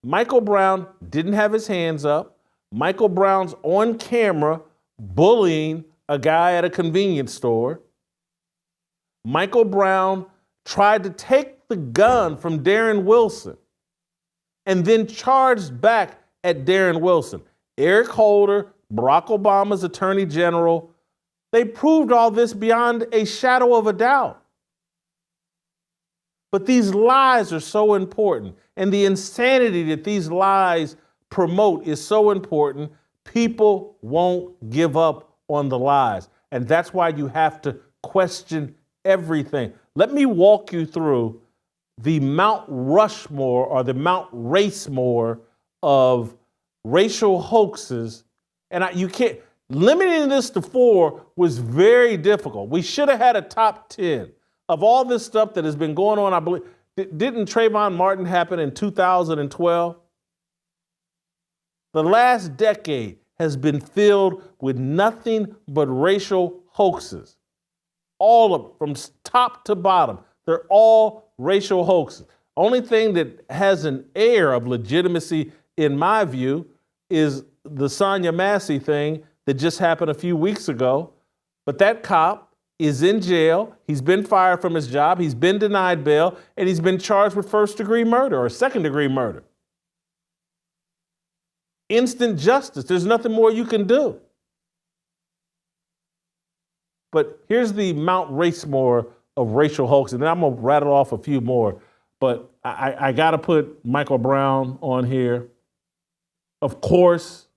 Michael Brown didn't have his hands up. Michael Brown's on camera bullying a guy at a convenience store. Michael Brown tried to take the gun from Darren Wilson and then charged back at Darren Wilson. Eric Holder, Barack Obama's attorney general, they proved all this beyond a shadow of a doubt. But these lies are so important, and the insanity that these lies promote is so important, people won't give up on the lies. And that's why you have to question everything. Let me walk you through the Mount Rushmore or the Mount Racemore of racial hoaxes. And you can't, limiting this to 4 was very difficult. We should have had a top 10 of all this stuff that has been going on. I believe, didn't Trayvon Martin happen in 2012? The last decade has been filled with nothing but racial hoaxes. All of them, from top to bottom, they're all racial hoaxes. Only thing that has an air of legitimacy, in my view, is the Sonia Massey thing that just happened a few weeks ago. But that cop is in jail. He's been fired from his job. He's been denied bail, and he's been charged with first-degree murder or second-degree murder. Instant justice. There's nothing more you can do. But here's the Mount Racemore of racial hoax, and then I'm going to rattle off a few more. But I got to put Michael Brown on here. Of course,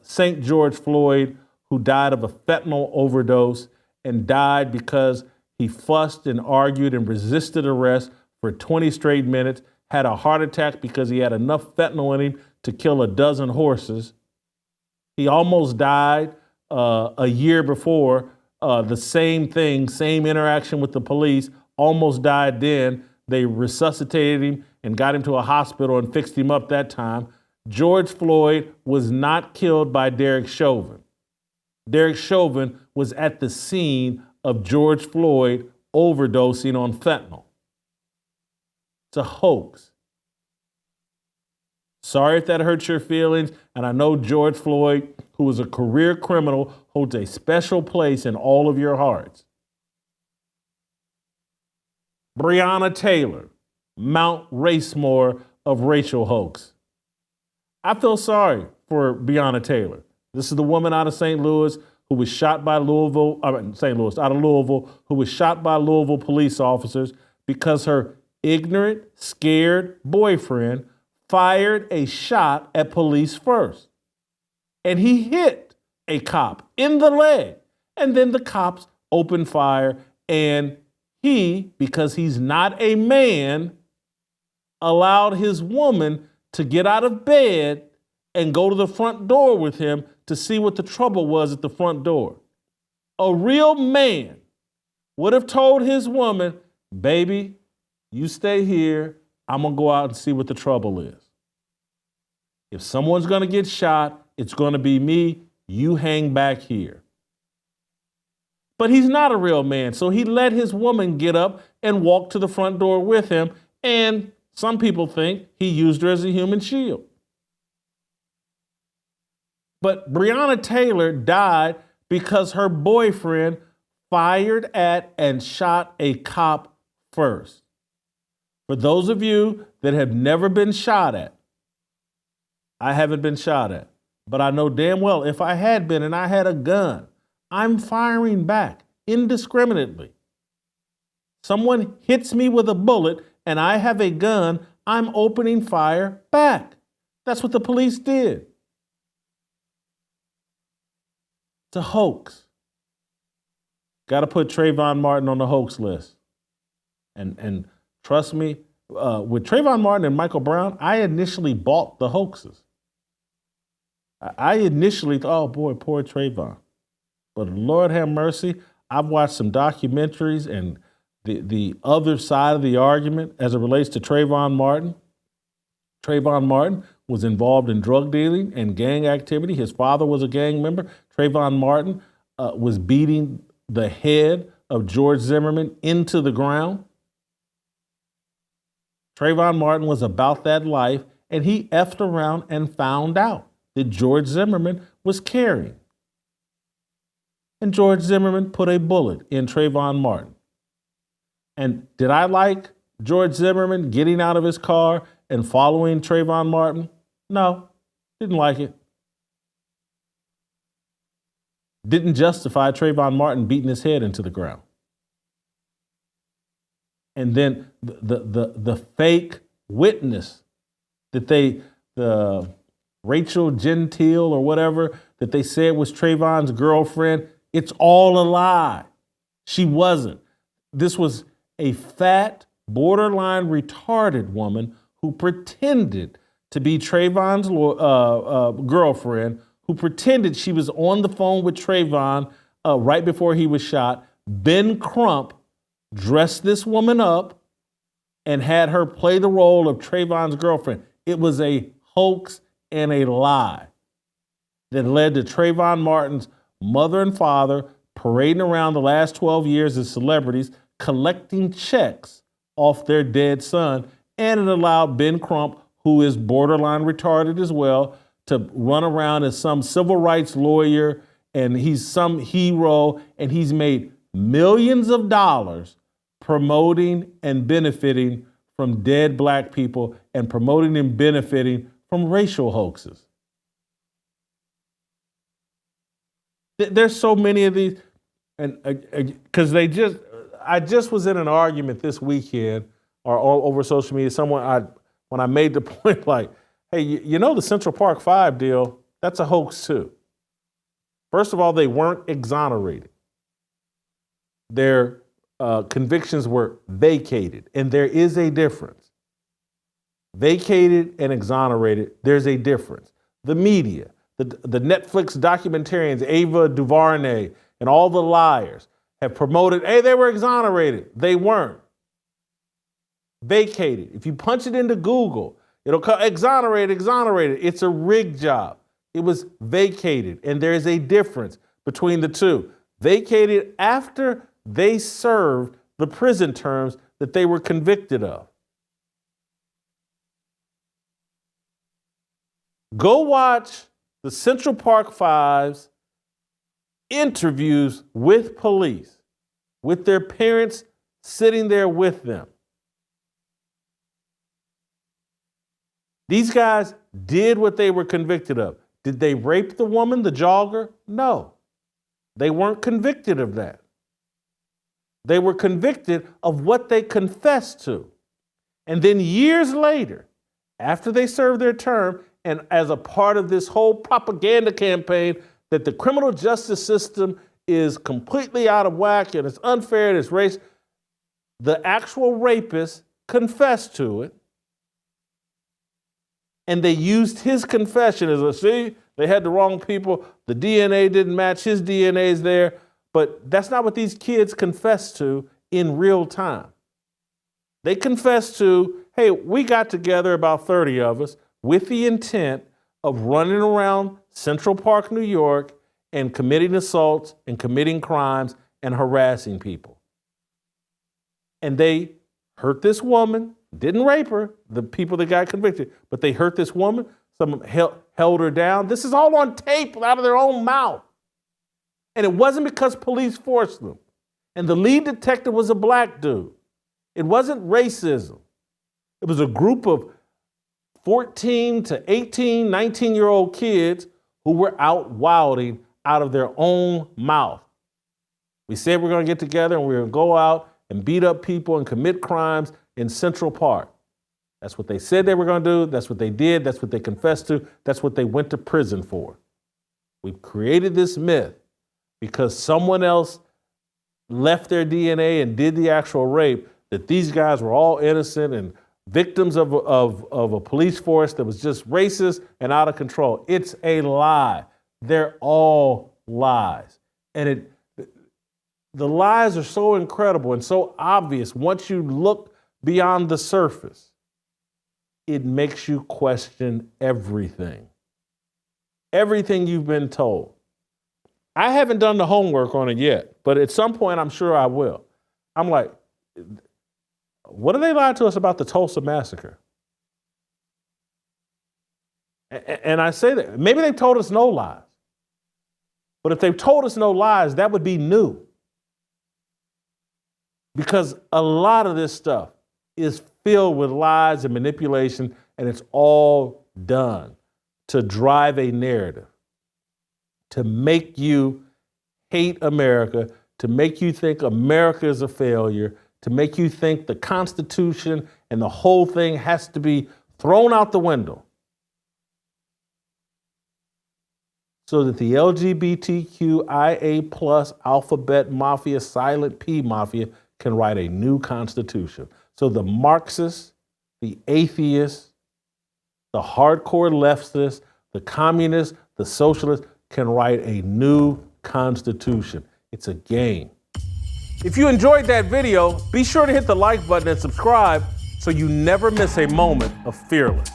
St. George Floyd, who died of a fentanyl overdose and died because he fussed and argued and resisted arrest for 20 straight minutes, had a heart attack because he had enough fentanyl in him to kill a dozen horses. He almost died a year before. The same thing, same interaction with the police, almost died then. They resuscitated him and got him to a hospital and fixed him up that time. George Floyd was not killed by Derek Chauvin. Derek Chauvin was at the scene of George Floyd overdosing on fentanyl. It's a hoax. Sorry if that hurts your feelings, and I know George Floyd, who was a career criminal, holds a special place in all of your hearts. Breonna Taylor, Mount Racemore of racial hoax. I feel sorry for Breonna Taylor. This is the woman out of St. Louis who was shot by out of Louisville, who was shot by Louisville police officers because her ignorant, scared boyfriend fired a shot at police first. And he hit a cop in the leg. And then the cops opened fire, and he, because he's not a man, allowed his woman to get out of bed and go to the front door with him to see what the trouble was at the front door. A real man would have told his woman, baby, you stay here. I'm going to go out and see what the trouble is. If someone's going to get shot, it's going to be me. You hang back here. But he's not a real man, so he let his woman get up and walk to the front door with him, and some people think he used her as a human shield. But Breonna Taylor died because her boyfriend fired at and shot a cop first. For those of you that have never been shot at, I haven't been shot at, but I know damn well if I had been and I had a gun, I'm firing back indiscriminately. Someone hits me with a bullet and I have a gun, I'm opening fire back. That's what the police did. It's a hoax. Got to put Trayvon Martin on the hoax list. And trust me, with Trayvon Martin and Michael Brown, I initially bought the hoaxes. I initially thought, oh boy, poor Trayvon. But Lord have mercy, I've watched some documentaries and the other side of the argument as it relates to Trayvon Martin. Trayvon Martin was involved in drug dealing and gang activity. His father was a gang member. Trayvon Martin was beating the head of George Zimmerman into the ground. Trayvon Martin was about that life, and he effed around and found out that George Zimmerman was carrying. And George Zimmerman put a bullet in Trayvon Martin. And did I like George Zimmerman getting out of his car and following Trayvon Martin? No, didn't like it. Didn't justify Trayvon Martin beating his head into the ground. And then the fake witness that the Rachel Gentile or whatever that they said was Trayvon's girlfriend, it's all a lie. She wasn't. This was a fat, borderline retarded woman who pretended to be Trayvon's girlfriend, who pretended she was on the phone with Trayvon right before he was shot. Ben Crump dressed this woman up and had her play the role of Trayvon's girlfriend. It was a hoax and a lie that led to Trayvon Martin's mother and father parading around the last 12 years as celebrities, collecting checks off their dead son, and it allowed Ben Crump, who is borderline retarded as well, to run around as some civil rights lawyer, and he's some hero, and he's made millions of dollars promoting and benefiting from dead black people and promoting and benefiting from racial hoaxes. There's so many of these, and because I just was in an argument this weekend or over social media. When I made the point, like, hey, you know the Central Park 5 deal, that's a hoax too. First of all, they weren't exonerated. Their convictions were vacated, and there is a difference. Vacated and exonerated, there's a difference. The media, the Netflix documentarians, Ava DuVernay, and all the liars have promoted, hey, they were exonerated. They weren't. Vacated. If you punch it into Google, it'll come exonerated. It's a rig job. It was vacated, and there is a difference between the two. Vacated after they served the prison terms that they were convicted of. Go watch the Central Park Five's interviews with police, with their parents sitting there with them. These guys did what they were convicted of. Did they rape the woman, the jogger? No. They weren't convicted of that. They were convicted of what they confessed to. And then years later, after they served their term, and as a part of this whole propaganda campaign that the criminal justice system is completely out of whack and it's unfair and it's racist, the actual rapist confessed to it. And they used his confession as a, see, they had the wrong people. The DNA didn't match, his DNA is there. But that's not what these kids confessed to in real time. They confessed to, hey, we got together, about 30 of us, with the intent of running around Central Park, New York, and committing assaults and committing crimes and harassing people. And they hurt this woman, didn't rape her, the people that got convicted, but they hurt this woman, some held her down. This is all on tape out of their own mouth. And it wasn't because police forced them. And the lead detective was a black dude. It wasn't racism. It was a group of 14 to 18, 19-year-old kids who were out wilding out of their own mouth. We said we're going to get together and we're going to go out and beat up people and commit crimes in Central Park. That's what they said they were going to do. That's what they did. That's what they confessed to. That's what they went to prison for. We've created this myth because someone else left their DNA and did the actual rape, that these guys were all innocent and victims of a police force that was just racist and out of control. It's a lie. They're all lies. And the lies are so incredible and so obvious. Once you look beyond the surface, it makes you question everything. Everything you've been told. I haven't done the homework on it yet, but at some point I'm sure I will. I'm like, what did they lie to us about the Tulsa massacre? And I say that maybe they've told us no lies. But if they've told us no lies, that would be new. Because a lot of this stuff is filled with lies and manipulation, and it's all done to drive a narrative, to make you hate America, to make you think America is a failure, to make you think the Constitution and the whole thing has to be thrown out the window so that the LGBTQIA plus alphabet mafia, silent P mafia can write a new constitution. So the Marxists, the atheists, the hardcore leftists, the communists, the socialists can write a new constitution. It's a game. If you enjoyed that video, be sure to hit the like button and subscribe so you never miss a moment of Fearless.